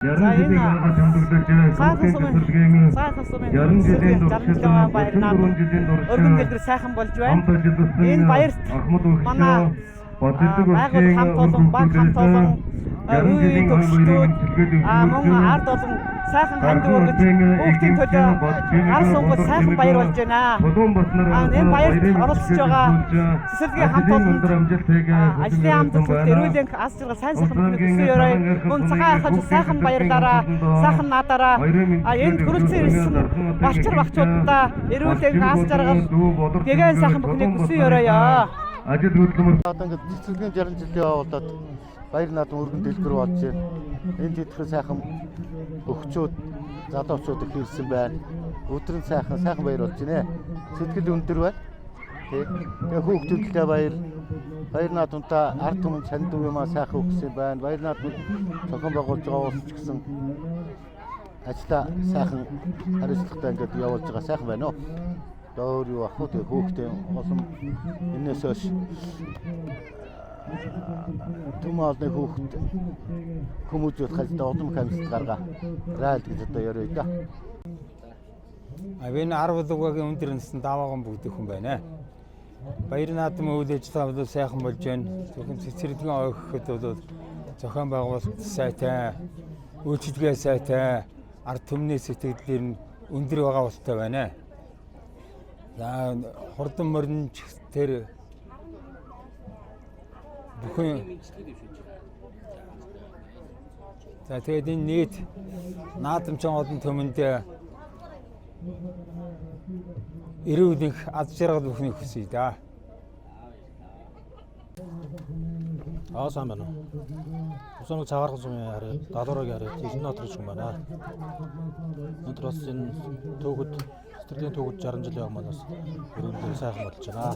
За энэ сайхан жилийн туршилт баяр наадам өргөн дэлгэр сайхан болж байна. Энэ баярт манай байгууллага хамт олон баг хамт олон үеийн төгсчдүүд мөн ард олон сайхан ханд өргөж хүүхдийн төлөө гар сунгал сайхан баяр болж байна. Энэ баярт оролцож байгаа цэцэрлэгийн хамт олонд ажлын хамт төлөвт эрүүлийн аз жаргал сайн сайхан бүхний өрөө мөн цагаан ахаж сайхан баярлаараа сайхан наадаараа энэ хүрэлцэн ирсэн балчир багчуудаа эрүүлийн аз жаргал гэгэн сайхан бүхний бүсийн өрөөё. Ажил хөдөлмөр одоо ингээд цэцэрлэгийн 60 жилийн явуулаад баяр наадам өргөн дэлгэр болж байна. Энд тэтгэх сайхан өгчүүд залуучууд их ирсэн байна. Өдөр нь сайхан баяр болж байна. Сэтгэл өндөр байна. Тэгээ хүүхдүүдтэй баяр наадамтай ард түмэн чанд юмаа сайхан өгсөн байна. Баяр наадам зохион байгуулж байгаа улс ч гэсэн ажлаа сайхан хариуцлагатай ингээд явуулж байгаа сайхан байна уу? Өөр юу ах вэ? Хүүхдээ олон энэс хойш томоолны хүүхд хүмүүжүүд хальтаа удам камсд гаргаа райл гэж одоо яриа да. Энэ 10 дугаагийн өндөр насны даваахан бүгдэх хүн байна. Баяр наадам үйл ажиллагаа бол сайхан болж байна. Зөвхөн цэцэрлэгийн ойгоход бол зохион байгуулалт сайтай, үйлчилгээ сайтай, ард түмний сэтгэлээр нь өндөр байгаа болтой байна. За хурдан моринч тэр бүхэн за тэгээд энэ нийт наадамчин олон түмэнд эрүүл аз жаргал бүхнийг хүсье да. Сайн байна уу. Усан цагаархан сумын хараа далуурыг хараа Илэн нотч юм байна. Өнөөдөр бас энэ төгөд Сэтгэлийн төгөд 60 жилийн өмнөөс өргөдөл сайхан болж байна.